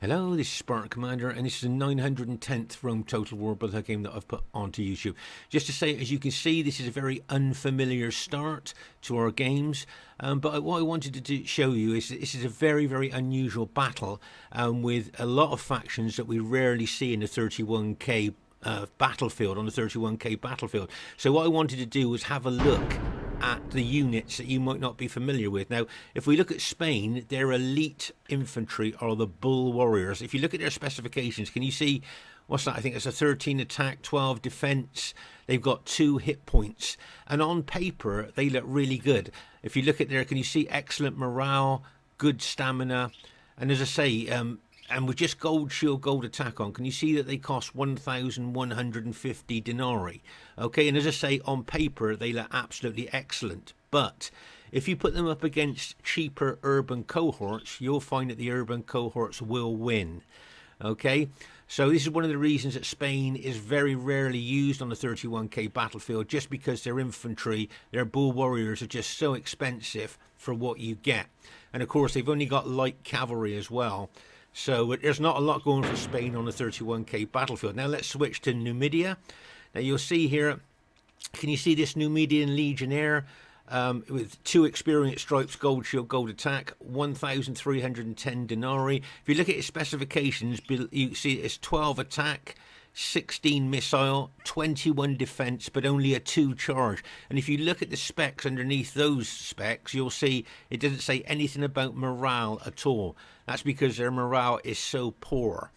Hello, this is Spartan Commander, and this is the 910th Rome Total War Brotherhood game that I've put onto YouTube. Just to say, as you can see, this is a very unfamiliar start to our games, but what I wanted to show you is that this is a very, very unusual battle with a lot of factions that we rarely see in the 31k battlefield, on the 31k battlefield. So what I wanted to do was have a look at the units that you might not be familiar with. Now, if we look at Spain, their elite infantry are the Bull Warriors. If you look at their specifications, can you see, what's that? I think it's a 13 attack, 12 defense. They've got 2 hit points. And on paper, they look really good. If you look at there, can you see excellent morale, good stamina? And as I say, and with just gold shield, gold attack on, can you see that they cost 1,150 denarii? Okay, and as I say, on paper, they look absolutely excellent. But if you put them up against cheaper urban cohorts, you'll find that the urban cohorts will win. Okay, so this is one of the reasons that Spain is very rarely used on the 31k battlefield, just because their infantry, their bull warriors, are just so expensive for what you get. And of course, they've only got light cavalry as well. So there's not a lot going for Spain on the 31k battlefield. Now let's switch to Numidia. Now you'll see here, can you see this Numidian legionnaire with 2 experience stripes, gold shield, gold attack, 1,310 denarii. If you look at his specifications, you see it's 12 attack, 16 missile, 21 defense, but only a 2 charge. And if you look at the specs underneath those specs, you'll see it doesn't say anything about morale at all. That's because their morale is so poor.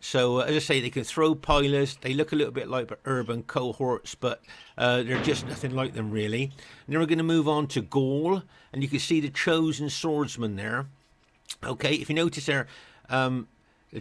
So as I say, they can throw pilers. They look a little bit like urban cohorts, but they're just nothing like them really. And then we're going to move on to Gaul, and you can see the chosen swordsman there. Okay, if you notice there, the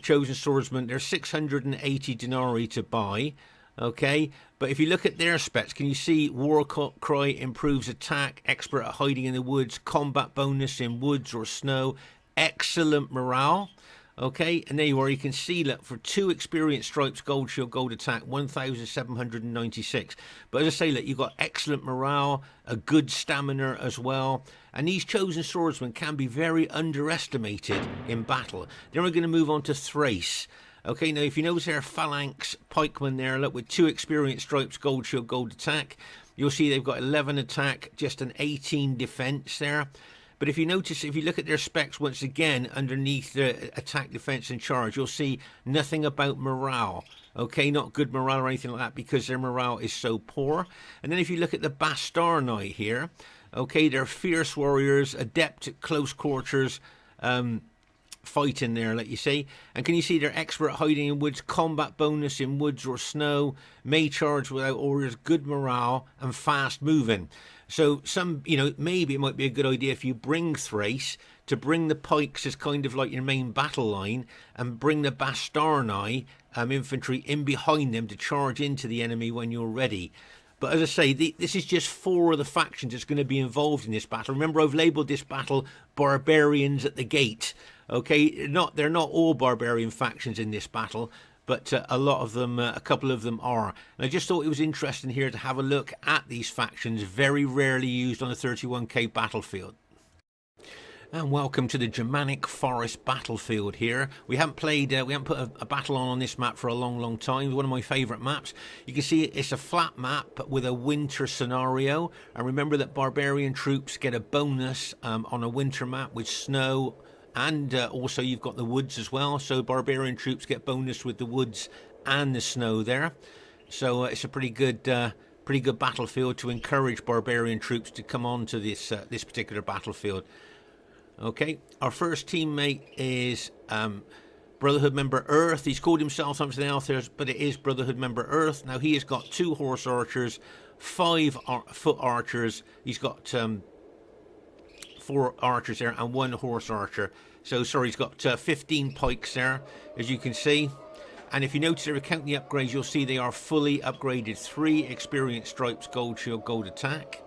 chosen swordsman, they're 680 denarii to buy. Okay, but if you look at their specs, can you see war cry improves attack, expert at hiding in the woods, combat bonus in woods or snow, excellent morale. Okay, and there you are. You can see that for 2 experience stripes, gold shield, gold attack, 1,796. But as I say, look, you've got excellent morale, a good stamina as well. And these chosen swordsmen can be very underestimated in battle. Then we're going to move on to Thrace. Okay, now if you notice there, phalanx pikemen there, look, with 2 experience stripes, gold shield, gold attack. You'll see they've got 11 attack, just an 18 defense there. But if you notice, if you look at their specs once again, underneath the attack, defense and charge, you'll see nothing about morale. Okay, not good morale or anything like that, because their morale is so poor. And then if you look at the Bastarni here, okay, they're fierce warriors, adept at close quarters, fighting there, let you see. And can you see they're expert at hiding in woods, combat bonus in woods or snow, may charge without orders, good morale, and fast moving. So maybe it might be a good idea if you bring Thrace to bring the pikes as kind of like your main battle line, and bring the Bastarni infantry in behind them to charge into the enemy when you're ready. But as I say, this is just 4 of the factions that's going to be involved in this battle. Remember, I've labelled this battle Barbarians at the Gate. Okay, they're not all barbarian factions in this battle, but a lot of them, a couple of them are. And I just thought it was interesting here to have a look at these factions, very rarely used on the 31k battlefield. And welcome to the Germanic Forest battlefield here. We haven't played, we haven't put a battle on this map for a long, long time. One of my favourite maps. You can see it's a flat map with a winter scenario. And remember that barbarian troops get a bonus on a winter map with snow. And also you've got the woods as well. So barbarian troops get bonus with the woods and the snow there. So it's a pretty good battlefield to encourage barbarian troops to come on to this particular battlefield. Okay, our first teammate is Brotherhood member Earth. He's called himself something else there, but it is Brotherhood member Earth. Now he has got 2 horse archers, 5 foot archers. He's got 4 archers there and 1 horse archer. So sorry, he's got 15 pikes there, as you can see. And if you notice there, count the upgrades, you'll see they are fully upgraded. 3 experience stripes, gold shield, gold attack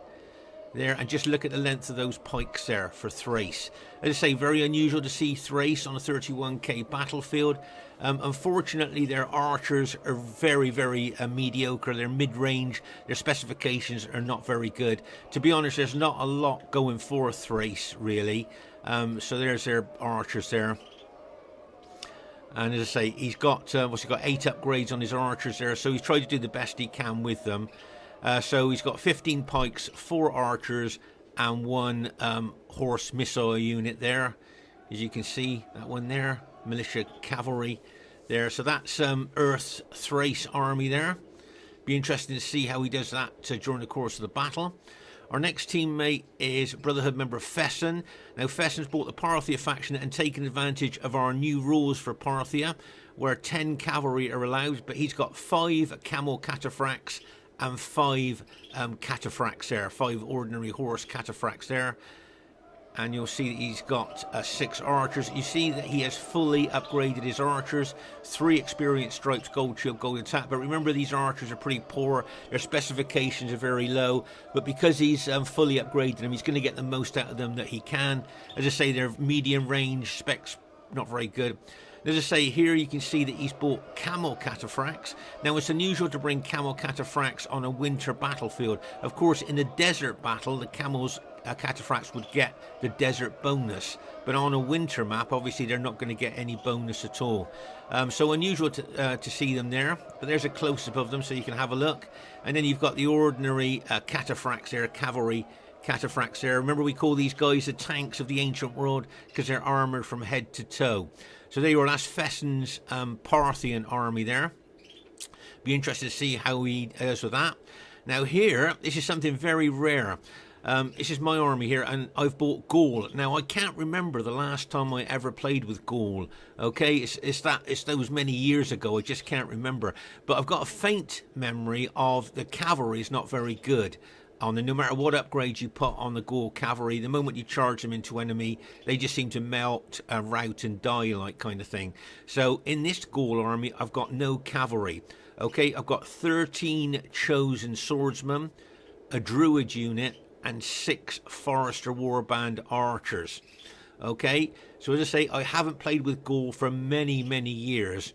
there. And just look at the length of those pikes there for Thrace. As I say, very unusual to see Thrace on a 31k battlefield. Unfortunately, their archers are very, very mediocre. They're mid-range. Their specifications are not very good. To be honest, there's not a lot going for Thrace, really. So there's their archers there. And as I say, he's got what's he got? 8 upgrades on his archers there, so he's tried to do the best he can with them. So he's got 15 pikes, 4 archers, and 1 horse missile unit there. As you can see, that one there, militia cavalry there. So that's Earth's Thrace army there. Be interesting to see how he does that during the course of the battle. Our next teammate is Brotherhood member Fesen. Now, Fesen's bought the Parthia faction and taken advantage of our new rules for Parthia, where 10 cavalry are allowed, but he's got 5 camel cataphracts and 5 cataphracts there, 5 ordinary horse cataphracts there. And you'll see that he's got 6 archers. You see that he has fully upgraded his archers. 3 experience stripes, gold shield, gold attack. But remember, these archers are pretty poor. Their specifications are very low. But because he's fully upgraded them, he's going to get the most out of them that he can. As I say, they're medium range, specs not very good. As I say, here you can see that he's bought camel cataphracts. Now, it's unusual to bring camel cataphracts on a winter battlefield. Of course, in a desert battle, the camels cataphracts would get the desert bonus, but on a winter map, obviously they're not going to get any bonus at all. So unusual to see them there, but there's a close-up of them so you can have a look. And then you've got the ordinary cataphracts there, cavalry cataphracts there. Remember, we call these guys the tanks of the ancient world because they're armoured from head to toe. So there you are, that's Fesen's Parthian army there. Be interested to see how he does with that. Now here, this is something very rare. This is my army here, and I've bought Gaul. Now, I can't remember the last time I ever played with Gaul. Okay, it's those many years ago. I just can't remember. But I've got a faint memory of the cavalry is not very good. No matter what upgrades you put on the Gaul cavalry, the moment you charge them into enemy, they just seem to melt, rout, and die, like kind of thing. So in this Gaul army, I've got no cavalry. Okay, I've got 13 chosen swordsmen, a druid unit, and 6 Forester Warband archers. Okay, so as I say, I haven't played with Gaul for many years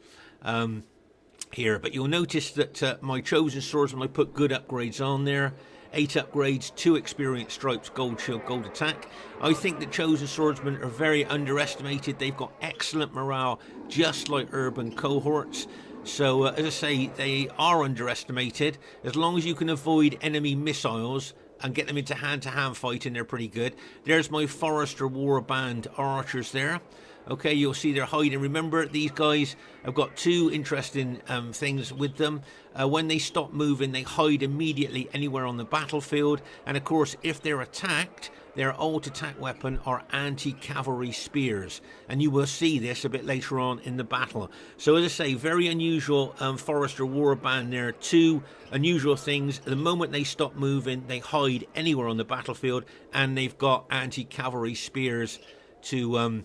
here, but you'll notice that my chosen swordsman, I put good upgrades on there. 8 upgrades, 2 experience stripes, gold shield, gold attack. I think the chosen swordsmen are very underestimated. They've got excellent morale, just like urban cohorts. So as I say, they are underestimated. As long as you can avoid enemy missiles and get them into hand-to-hand fighting, they're pretty good. There's my Forester Warband archers there. Okay, you'll see they're hiding. Remember, these guys have got 2 interesting things with them. When they stop moving, they hide immediately anywhere on the battlefield. And of course, if they're attacked, their alt attack weapon are anti-cavalry spears. And you will see this a bit later on in the battle. So as I say, very unusual Forester Warband there. 2 unusual things. The moment they stop moving, they hide anywhere on the battlefield. And they've got anti-cavalry spears to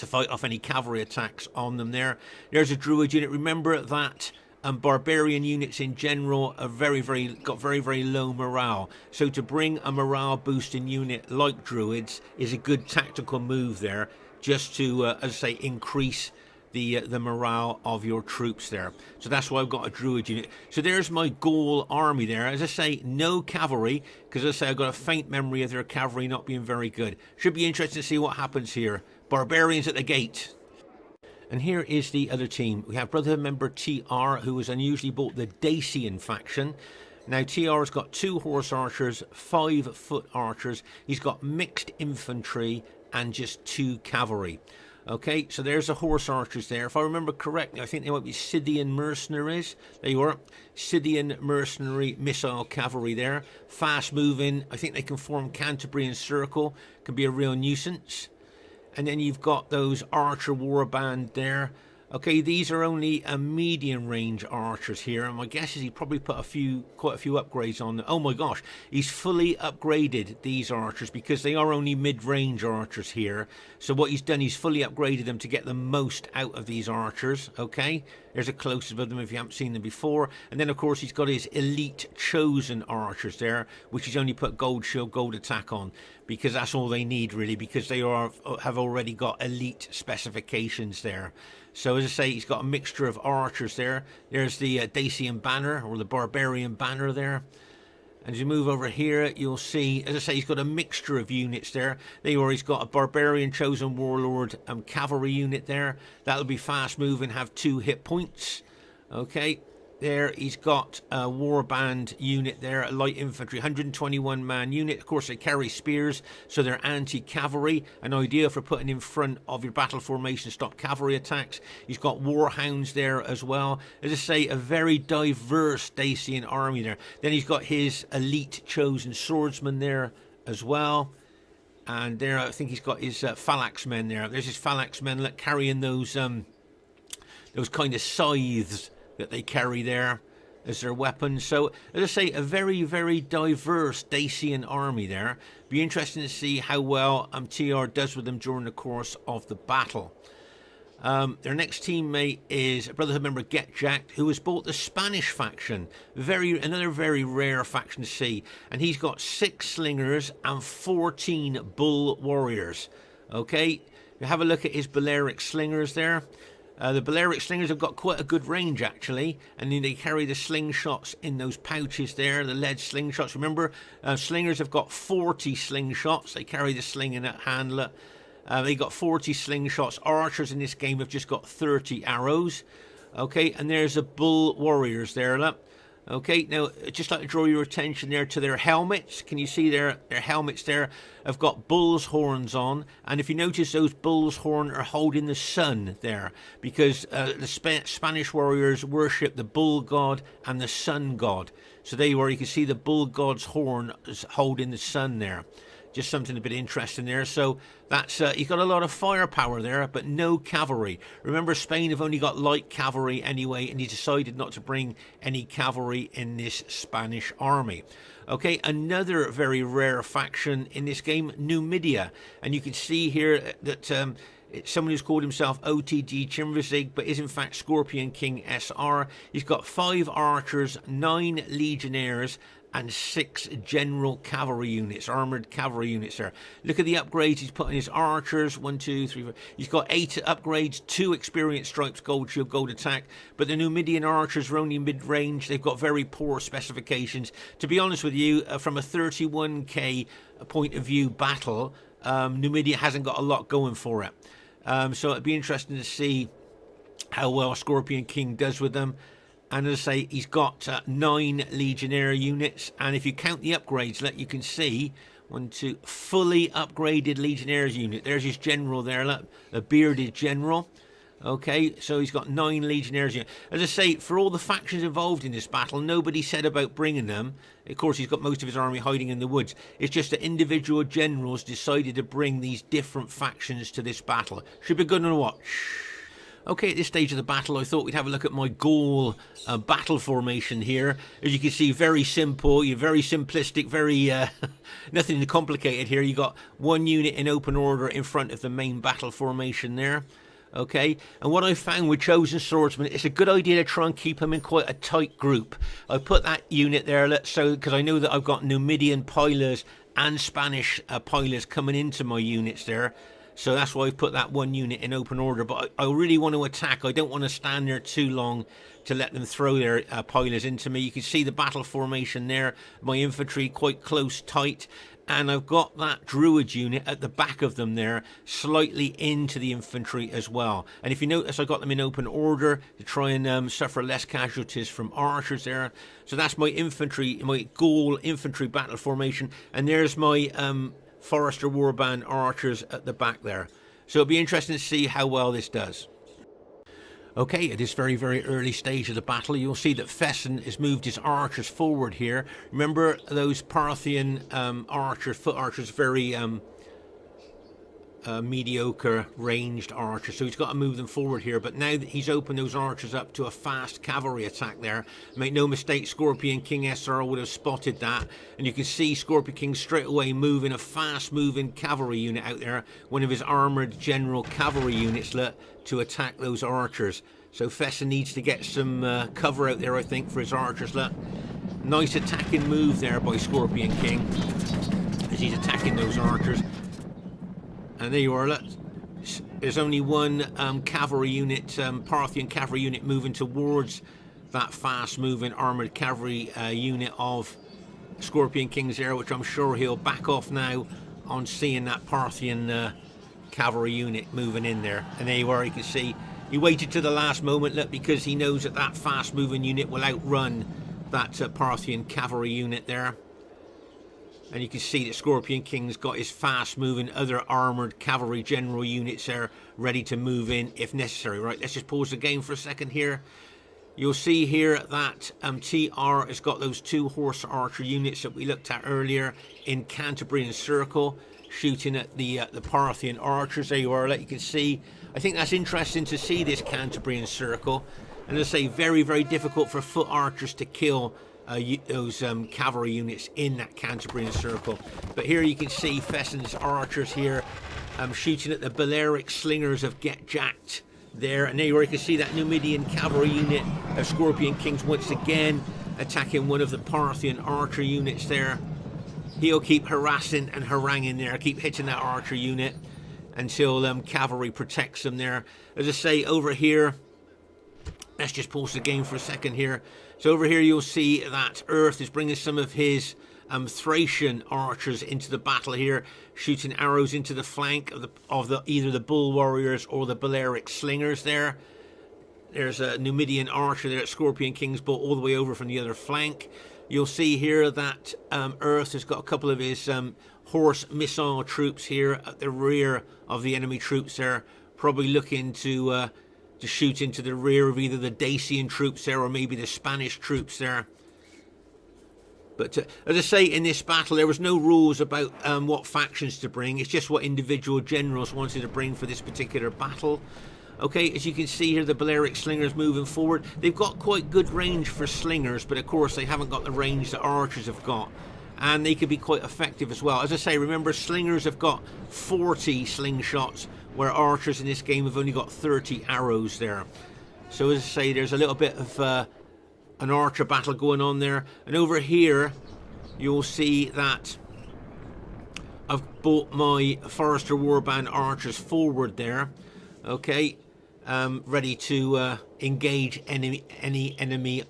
fight off any cavalry attacks on them there. There's a druid unit. Remember that barbarian units in general are very low morale. So to bring a morale boosting unit like druids is a good tactical move there, just to, as I say, increase the morale of your troops there. So that's why I've got a druid unit. So there's my Gaul army there. As I say, no cavalry, because as I say, I've got a faint memory of their cavalry not being very good. Should be interesting to see what happens here. Barbarians at the gate. And here is the other team. We have Brotherhood member TR, who has unusually bought the Dacian faction. Now, TR has got 2 horse archers, 5 foot archers. He's got mixed infantry and just 2 cavalry. Okay, so there's the horse archers there. If I remember correctly, I think they might be Scythian mercenaries. There you are. Scythian mercenary missile cavalry there. Fast moving. I think they can form Cantabrian circle. Can be a real nuisance. And then you've got those archer warband there. Okay, these are only a medium range archers here, and my guess is he probably put quite a few upgrades on them. Oh my gosh, he's fully upgraded these archers because they are only mid-range archers here. So what he's done, he's fully upgraded them to get the most out of these archers. Okay, there's a close-up of them if you haven't seen them before. And then of course he's got his elite chosen archers there, which he's only put gold shield, gold attack on, because that's all they need really, because they have already got elite specifications there. So as I say, he's got a mixture of archers there. There's the Dacian banner, or the barbarian banner there. And as you move over here, you'll see, as I say, he's got a mixture of units there. There you are, he's got a Barbarian Chosen Warlord cavalry unit there. That'll be fast moving, have 2 hit points. Okay, there he's got a warband unit there, a light infantry, 121 man unit. Of course, they carry spears, so they're anti-cavalry, an idea for putting in front of your battle formation to stop cavalry attacks. He's got warhounds there as well. As I say, a very diverse Dacian army there. Then he's got his elite chosen swordsman there as well. And there, I think he's got his phalanx men there. There's his phalanx men carrying those kind of scythes that they carry there as their weapons. So, as I say, a very, very diverse Dacian army there. Be interesting to see how well TR does with them during the course of the battle. Their next teammate is a Brotherhood member, Get Jacked, who has bought the Spanish faction. Another very rare faction to see. And he's got 6 slingers and 14 bull warriors. Okay, you have a look at his Balearic slingers there. The Balearic slingers have got quite a good range, actually, and then they carry the slingshots in those pouches there, the lead slingshots. Remember, slingers have got 40 slingshots. They carry the sling in that handlet. They got 40 slingshots. Archers in this game have just got 30 arrows. Okay, and there's the bull warriors there, look. Okay, now, I'd just like to draw your attention there to their helmets. Can you see their helmets there have got bull's horns on? And if you notice, those bull's horn are holding the sun there, because the Spanish warriors worship the bull god and the sun god. So there you are, you can see the bull god's horn is holding the sun there. Just something a bit interesting there. So that's he's got a lot of firepower there, but no cavalry. Remember, Spain have only got light cavalry anyway, and he decided not to bring any cavalry in this Spanish army. Okay, another very rare faction in this game, Numidia. And you can see here that it's someone who's called himself OTG Chimverzig, but is in fact Scorpion King SR. He's got 5 archers, 9 legionnaires, and 6 general cavalry units, armoured cavalry units there. Look at the upgrades he's put on his archers. 1, 2, 3, 4. He's got 8 upgrades, 2 experience stripes, gold shield, gold attack. But the Numidian archers are only mid-range. They've got very poor specifications. To be honest with you, from a 31k point of view battle, Numidia hasn't got a lot going for it. So it'd be interesting to see how well Scorpion King does with them. And as I say, he's got 9 Legionnaire units. And if you count the upgrades, you can see 1, 2, fully upgraded Legionnaires unit. There's his general there, look, the bearded general. Okay, so he's got 9 Legionnaires units. As I say, for all the factions involved in this battle, nobody said about bringing them. Of course, he's got most of his army hiding in the woods. It's just that individual generals decided to bring these different factions to this battle. Should be good to watch. Okay, at this stage of the battle, I thought we'd have a look at my Gaul battle formation here. As you can see, very simple, very simplistic, very nothing complicated here. You got 1 unit in open order in front of the main battle formation there. Okay, and what I found with chosen swordsmen, it's a good idea to try and keep them in quite a tight group. I put that unit there, because I know that I've got Numidian pilers and Spanish pilers coming into my units there. So that's why I've put that 1 unit in open order. But I really want to attack. I don't want to stand there too long to let them throw their pilers into me. You can see the battle formation there. My infantry quite close, tight. And I've got that druid unit at the back of them there, slightly into the infantry as well. And if you notice, I got them in open order to try and suffer less casualties from archers there. So that's my infantry, my Gaul infantry battle formation. And there's my Forester Warband archers at the back there. So it'll be interesting to see how well this does. Okay, at this very, very early stage of the battle, you'll see that Fesen has moved his archers forward here. Remember those Parthian archers, foot archers, very mediocre ranged archers, so he's got to move them forward here. But now that he's opened those archers up to a fast cavalry attack there, make no mistake, Scorpion King SR would have spotted that, and you can see Scorpion King straight away moving a fast moving cavalry unit out there, one of his armoured general cavalry units to attack those archers. So Fesen needs to get some cover out there, I think, for his archers. Nice attacking move there by Scorpion King as he's attacking those archers. And there you are, look. There's only 1 cavalry unit, Parthian cavalry unit moving towards that fast-moving armoured cavalry unit of Scorpion Kings there, which I'm sure he'll back off now on seeing that Parthian cavalry unit moving in there. And there you are, you can see he waited to the last moment, look, because he knows that that fast moving unit will outrun that Parthian cavalry unit there. And you can see that Scorpion King's got his fast moving other armoured cavalry general units there ready to move in if necessary. Right, let's just pause the game for a second here. You'll see here that TR has got those 2 horse archer units that we looked at earlier in Cantabrian Circle, shooting at the Parthian archers. There you are, like you can see. I think that's interesting to see this Cantabrian Circle. And as I say, very, very difficult for foot archers to kill those cavalry units in that Cantabrian Circle. But here you can see Fesen's archers here shooting at the Balearic slingers of Get Jacked there. And there you can see that Numidian cavalry unit of Scorpion Kings once again attacking one of the Parthian archer units there. He'll keep harassing and haranguing there, keep hitting that archer unit until cavalry protects them there. As I say, over here, let's just pause the game for a second here. So over here you'll see that Earth is bringing some of his Thracian archers into the battle here, shooting arrows into the flank of either the Bull Warriors or the Balearic slingers there. There's a Numidian archer there at Scorpion King's brought all the way over from the other flank. You'll see here that Earth has got a couple of his horse missile troops here at the rear of the enemy troops there, probably looking to shoot into the rear of either the Dacian troops there or maybe the Spanish troops there. But as I say, in this battle there was no rules about what factions to bring. It's just what individual generals wanted to bring for this particular battle. Okay, as you can see here, the Balearic slingers moving forward. They've got quite good range for slingers, but of course they haven't got the range that archers have got. And they can be quite effective as well. As I say, remember, slingers have got 40 slingshots, where archers in this game have only got 30 arrows there. So as I say, there's a little bit of an archer battle going on there. And over here, you'll see that I've brought my Forester Warband archers forward there. Okay, ready to engage any enemy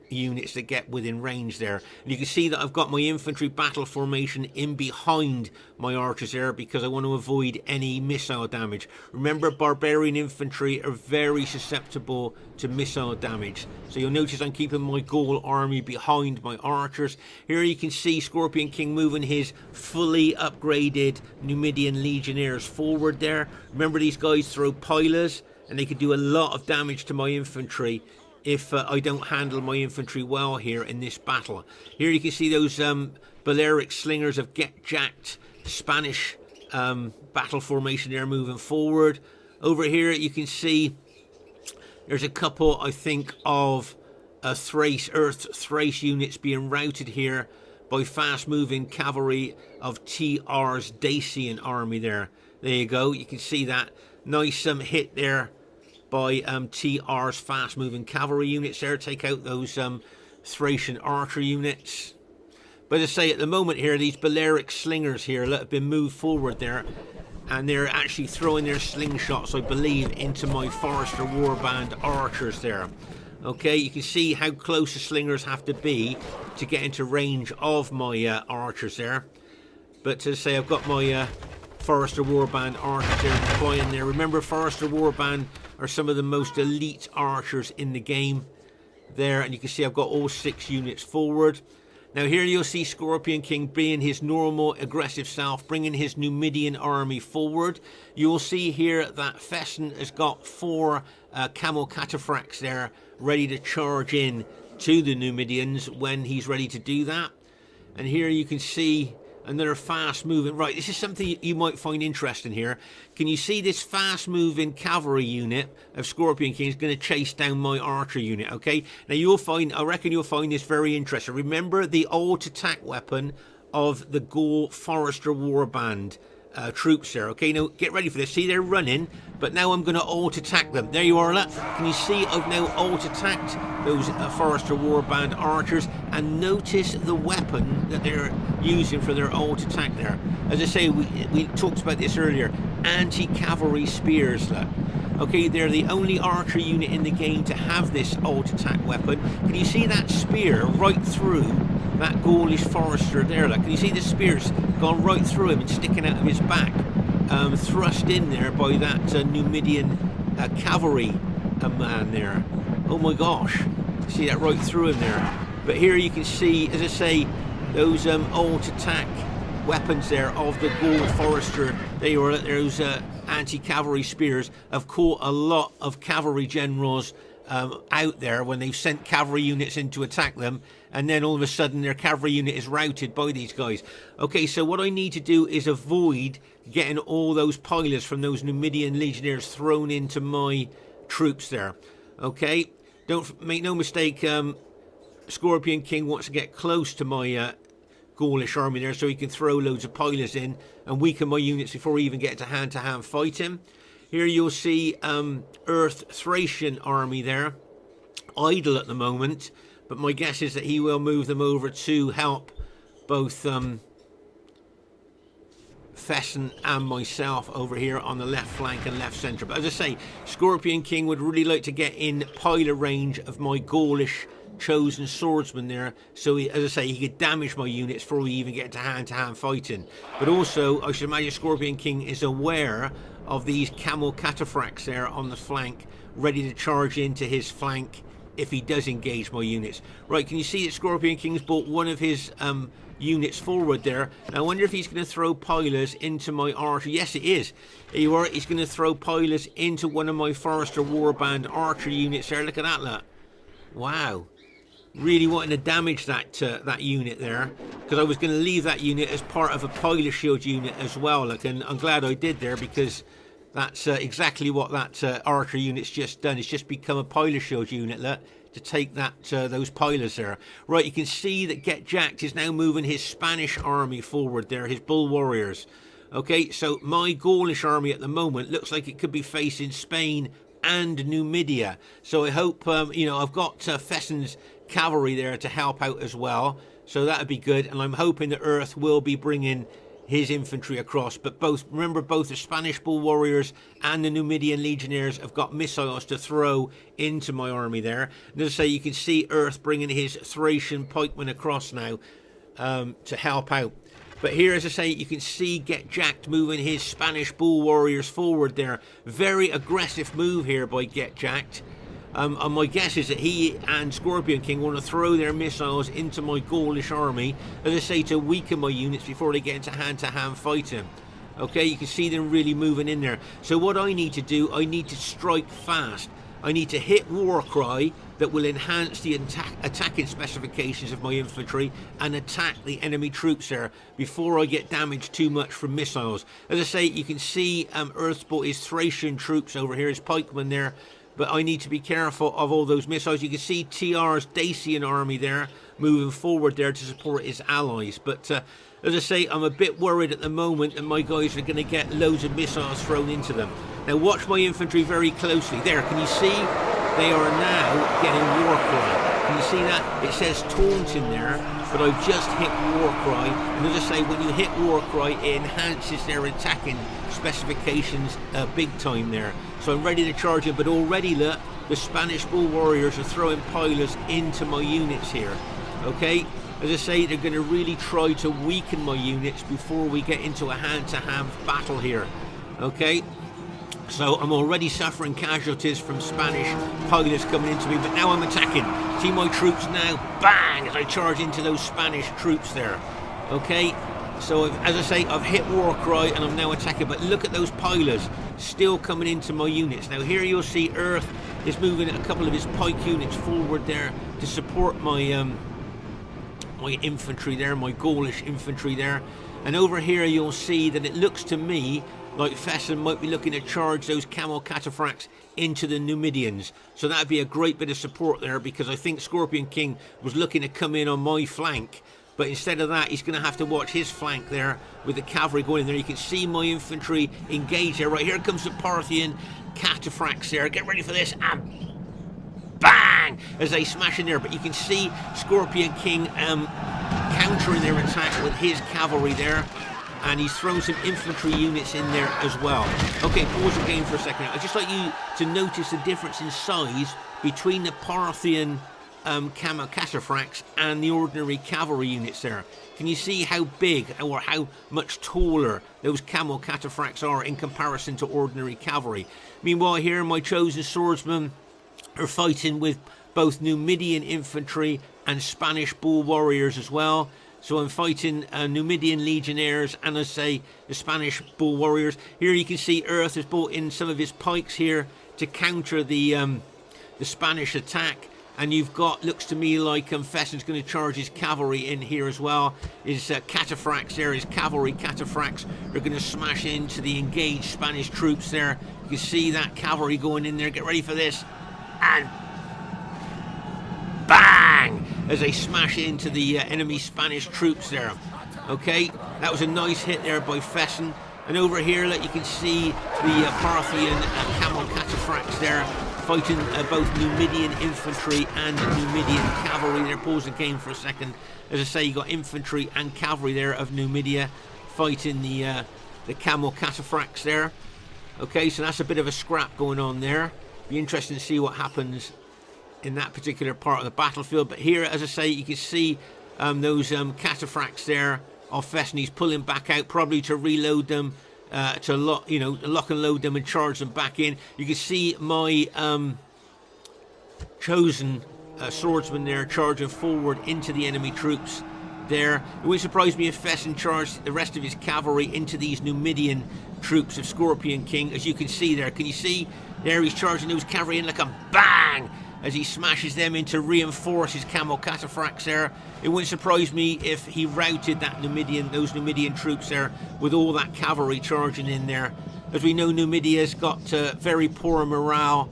units that get within range there. And you can see that I've got my infantry battle formation in behind my archers there because I want to avoid any missile damage. Remember, barbarian infantry are very susceptible to missile damage. So you'll notice I'm keeping my Gaul army behind my archers. Here you can see Scorpion King moving his fully upgraded Numidian legionnaires forward there. Remember, these guys throw pilers, and they could do a lot of damage to my infantry if I don't handle my infantry well here in this battle. Here you can see those Balearic slingers of Get Jacked Spanish battle formation there moving forward. Over here you can see there's a couple, I think, of Earth Thrace units being routed here by fast-moving cavalry of TR's Dacian army there. There you go, you can see that. Nice hit there by TR's fast-moving cavalry units there. Take out those Thracian archer units. But as I say, at the moment here, these Balearic slingers here have been moved forward there, and they're actually throwing their slingshots, I believe, into my Forester Warband archers there. Okay, you can see how close the slingers have to be to get into range of my archers there. But as I say, I've got my Forester Warband archers there deploying there. Remember, Forester Warband are some of the most elite archers in the game there, and you can see I've got all 6 units forward. Now here you'll see Scorpion King being his normal aggressive self, bringing his Numidian army forward. You'll see here that Fesen has got 4 camel cataphracts there ready to charge in to the Numidians when he's ready to do that. And here you can see another fast moving, right, this is something you might find interesting here. Can you see this fast moving cavalry unit of Scorpion King is going to chase down my archer unit? Okay, now I reckon you'll find this very interesting. Remember the old attack weapon of the Gaul Forester Warband troops there. Okay, now get ready for this. See, they're running, but now I'm going to alt attack them. There you are, look. Can you see I've now alt attacked those Forester Warband archers, and notice the weapon that they're using for their alt attack there. As I say, we talked about this earlier, anti-cavalry spears, look. Okay, they're the only archer unit in the game to have this alt attack weapon. Can you see that spear right through that Gaulish forester there. Like, can you see the spears gone right through him and sticking out of his back, thrust in there by that Numidian cavalry man there. Oh my gosh, see that right through him there. But here you can see, as I say, those alt attack weapons there of the Gaul forester. They were those anti-cavalry spears have caught a lot of cavalry generals out there when they've sent cavalry units in to attack them, and then all of a sudden their cavalry unit is routed by these guys. Okay, so what I need to do is avoid getting all those pilers from those Numidian legionnaires thrown into my troops there. Okay, don't make no mistake, Scorpion King wants to get close to my Gaulish army there so he can throw loads of pilers in and weaken my units before we even get to hand fighting. Here you'll see Earth Thracian army there, idle at the moment, but my guess is that he will move them over to help both Fesen and myself over here on the left flank and left centre. But as I say, Scorpion King would really like to get in piler range of my Gaulish chosen swordsman there, so he, as I say, he could damage my units before we even get to hand fighting. But also, I should imagine Scorpion King is aware of these camel cataphracts there on the flank, ready to charge into his flank if he does engage my units. Right, can you see that Scorpion King's brought one of his units forward there? Now, I wonder if he's going to throw pilers into my archer. Yes, it is. Here you are. He's going to throw pilers into one of my Forester Warband archer units there. Look at that, look. Wow. Really wanting to damage that that unit there, because I was going to leave that unit as part of a piler shield unit as well. Look, and I'm glad I did there, because that's exactly what that archer unit's just done. It's just become a piler shield unit, look, to take that those pilers there. Right, you can see that Get Jacked is now moving his Spanish army forward there, his bull warriors. Okay, so my Gaulish army at the moment looks like it could be facing Spain and Numidia. So I hope, you know, I've got Fesen's cavalry there to help out as well, so that would be good. And I'm hoping that Earth will be bringing his infantry across. But remember, both the Spanish bull warriors and the Numidian legionnaires have got missiles to throw into my army there. And as I say, you can see Earth bringing his Thracian pikemen across now to help out. But here, as I say, you can see Get Jacked moving his Spanish bull warriors forward there. Very aggressive move here by Get Jacked. And my guess is that he and Scorpion King want to throw their missiles into my Gaulish army, as I say, to weaken my units before they get into hand-to-hand fighting. Okay, you can see them really moving in there. So what I need to do, I need to strike fast. I need to hit Warcry that will enhance the attacking specifications of my infantry and attack the enemy troops there before I get damaged too much from missiles. As I say, you can see Earth's brought his Thracian troops over here, his pikemen there. But I need to be careful of all those missiles. You can see TR's Dacian army there moving forward there to support his allies. But as I say, I'm a bit worried at the moment that my guys are going to get loads of missiles thrown into them. Now watch my infantry very closely. There, can you see? They are now getting Warcry. Can you see that? It says taunt in there, but I've just hit Warcry. And as I say, when you hit Warcry, it enhances their attacking specifications big time there. So I'm ready to charge him, but already look, the Spanish bull warriors are throwing pilers into my units here. Okay, as I say, they're going to really try to weaken my units before we get into a hand-to-hand battle here. Okay, so I'm already suffering casualties from Spanish pilers coming into me, but now I'm attacking. See my troops now, bang, as I charge into those Spanish troops there. Okay, so as I say, I've hit Warcry and I'm now attacking, but look at those pilers still coming into my units. Now here you'll see Earth is moving a couple of his pike units forward there to support my my infantry there, my Gaulish infantry there. And over here you'll see that it looks to me like Fesen might be looking to charge those camel cataphracts into the Numidians. So that'd be a great bit of support there, because I think Scorpion King was looking to come in on my flank. But instead of that, he's going to have to watch his flank there with the cavalry going in there. You can see my infantry engage there. Right, here comes the Parthian cataphracts there. Get ready for this. And bang! As they smash in there. But you can see Scorpion King countering their attack with his cavalry there. And he's thrown some infantry units in there as well. Okay, pause the game for a second. I'd just like you to notice the difference in size between the Parthian cataphracts and the ordinary cavalry units there. Can you see how big or how much taller those camel cataphracts are in comparison to ordinary cavalry? Meanwhile, here my chosen swordsmen are fighting with both Numidian infantry and Spanish bull warriors as well. So I'm fighting Numidian legionnaires and, I say, the Spanish bull warriors. Here you can see Earth has brought in some of his pikes here to counter the Spanish attack. And you've got, looks to me like Fesen's going to charge his cavalry in here as well. His cataphracts there, his cavalry cataphracts are going to smash into the engaged Spanish troops there. You can see that cavalry going in there. Get ready for this. And bang! As they smash into the enemy Spanish troops there. Okay, that was a nice hit there by Fesen. And over here, you can see the Parthian camel cataphracts there, fighting both Numidian infantry and Numidian cavalry. They're pausing the game for a second. As I say, you got infantry and cavalry there of Numidia fighting the camel cataphracts there. Okay, so that's a bit of a scrap going on there. Be interesting to see what happens in that particular part of the battlefield. But here, as I say, you can see those cataphracts there of Fesen. He's pulling back out, probably to reload them, to lock and load them and charge them back in. You can see my chosen swordsman there charging forward into the enemy troops there. It wouldn't surprise me if Fesen charged the rest of his cavalry into these Numidian troops of Scorpion King, as you can see there. Can you see there? He's charging those cavalry in like a bang as he smashes them in to reinforce his camel cataphracts there. It wouldn't surprise me if he routed those Numidian troops there with all that cavalry charging in there. As we know, Numidia's got very poor morale,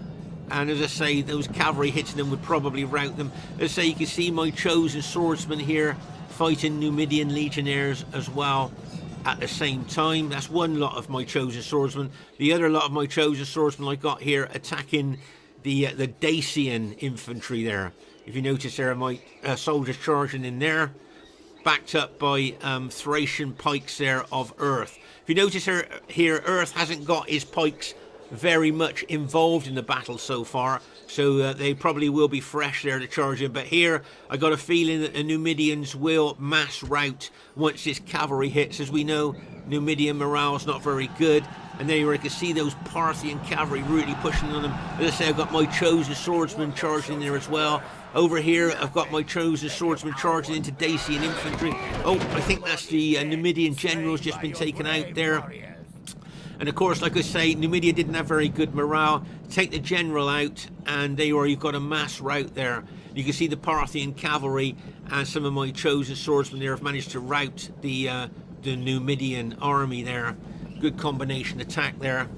and as I say, those cavalry hitting them would probably rout them. As I say, you can see my chosen swordsman here fighting Numidian legionnaires as well at the same time. That's one lot of my chosen swordsmen. The other lot of my chosen swordsmen I got here attacking the Dacian infantry there. If you notice there, my soldiers charging in there, backed up by Thracian pikes there of Earth. If you notice here, Earth hasn't got his pikes very much involved in the battle so far, so they probably will be fresh there to charge in. But here, I got a feeling that the Numidians will mass rout once this cavalry hits. As we know, Numidian morale's not very good. And there you can see those Parthian cavalry really pushing on them. As I say, I've got my chosen swordsman charging in there as well. Over here, I've got my chosen swordsman charging into Dacian infantry. Oh, I think that's the Numidian general's just been taken out there. And of course, like I say, Numidia didn't have very good morale. Take the general out, and there you are, you've got a mass rout there. You can see the Parthian cavalry and some of my chosen swordsmen there have managed to rout the Numidian army there. Good combination attack there.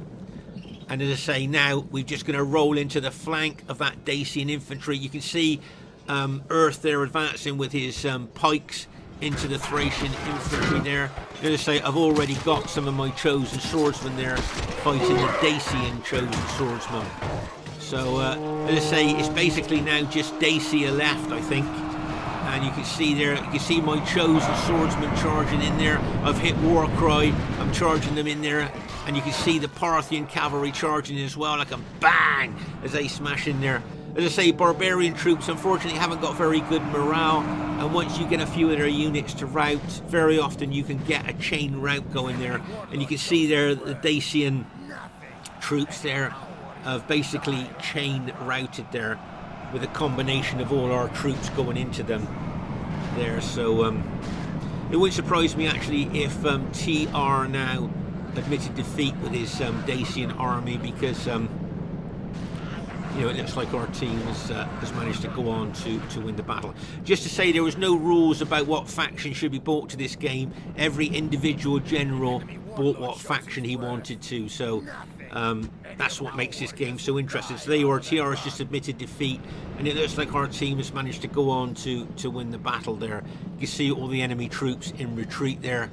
And as I say, now we're just going to roll into the flank of that Dacian infantry. You can see Earth there advancing with his pikes into the Thracian infantry there. As I say, I've already got some of my chosen swordsmen there fighting the Dacian chosen swordsman. So as I say, it's basically now just Dacia left, I think. And you can see there, you can see my chosen swordsman charging in there. I've hit Warcry, I'm charging them in there. And you can see the Parthian cavalry charging as well, like a bang, as they smash in there. As I say, barbarian troops unfortunately haven't got very good morale. And once you get a few of their units to rout, very often you can get a chain rout going there. And you can see there the Dacian troops there have basically chain routed there, with a combination of all our troops going into them there. So it wouldn't surprise me actually if TR now admitted defeat with his Dacian army, because it looks like our team has managed to go on to win the battle. Just to say, there was no rules about what faction should be brought to this game. Every individual general bought what faction he wanted to, so that's what makes this game so interesting. So there you are, TR has just admitted defeat, and it looks like our team has managed to go on to win the battle there. You can see all the enemy troops in retreat there.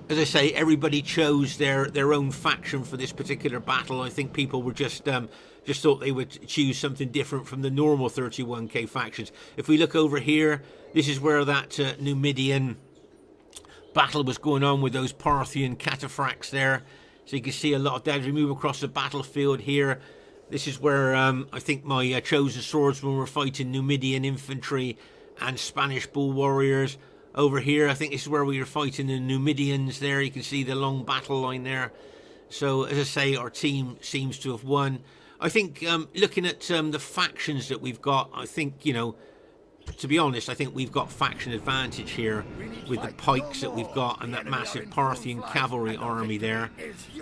As I say, everybody chose their own faction for this particular battle. I think people were just thought they would choose something different from the normal 31k factions. If we look over here, this is where that Numidian battle was going on with those Parthian cataphracts there. So you can see a lot of damage. We move across the battlefield here. This is where I think my chosen swordsmen were fighting Numidian infantry and Spanish bull warriors. Over here, I think this is where we were fighting the Numidians there. You can see the long battle line there. So, as I say, our team seems to have won. I think looking at the factions that we've got, I think, you know, to be honest, I think we've got faction advantage here with the pikes that we've got and that massive Parthian cavalry army there.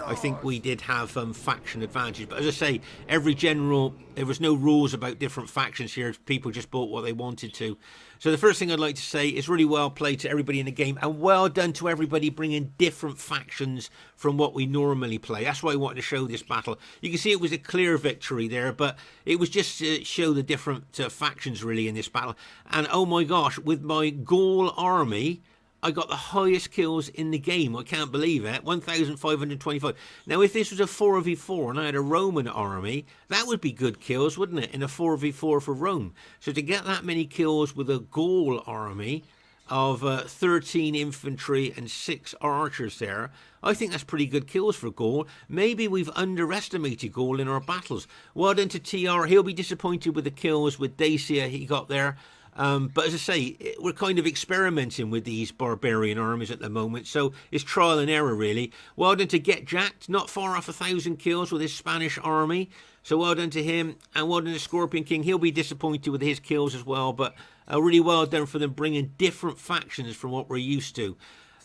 I think we did have faction advantage. But as I say, every general, there was no rules about different factions here. People just bought what they wanted to. So the first thing I'd like to say is really well played to everybody in the game, and well done to everybody bringing different factions from what we normally play. That's why I wanted to show this battle. You can see it was a clear victory there, but it was just to show the different factions really in this battle. And oh my gosh, with my Gaul army, I got the highest kills in the game. I can't believe it. 1,525. Now, if this was a 4v4 and I had a Roman army, that would be good kills, wouldn't it? In a 4v4 for Rome. So to get that many kills with a Gaul army of 13 infantry and 6 archers there, I think that's pretty good kills for Gaul. Maybe we've underestimated Gaul in our battles. Well done to TR. He'll be disappointed with the kills with Dacia he got there. But as I say, we're kind of experimenting with these barbarian armies at the moment, so it's trial and error really. Well done to Get Jacked, not far off 1,000 kills with his Spanish army, so well done to him, and well done to Scorpion King. He'll be disappointed with his kills as well, but really well done for them bringing different factions from what we're used to.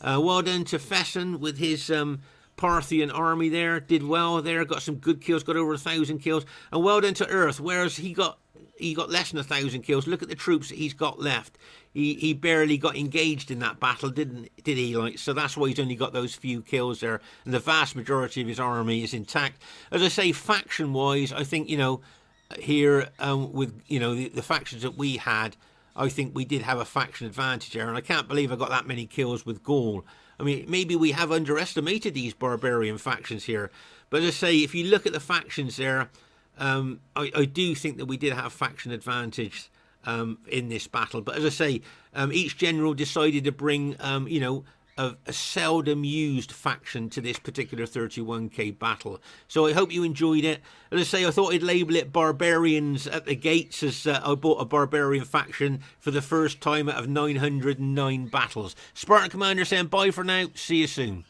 Well done to Fesen with his Parthian army there, did well there, got some good kills, got over 1,000 kills, and well done to Earth, whereas he got less than 1,000 kills. Look at the troops that he's got left. He barely got engaged in that battle, did he? Like, so that's why he's only got those few kills there, and the vast majority of his army is intact. As I say, faction-wise, I think, you know, here with, you know, the factions that we had, I think we did have a faction advantage there, and I can't believe I got that many kills with Gaul. I mean, maybe we have underestimated these barbarian factions here, but as I say, if you look at the factions there, I do think that we did have faction advantage in this battle. But as I say, each general decided to bring, you know, a seldom used faction to this particular 31k battle. So I hope you enjoyed it. As I say, I thought I'd label it Barbarians at the Gates, as I bought a barbarian faction for the first time out of 909 battles. Spartan Commander saying bye for now. See you soon.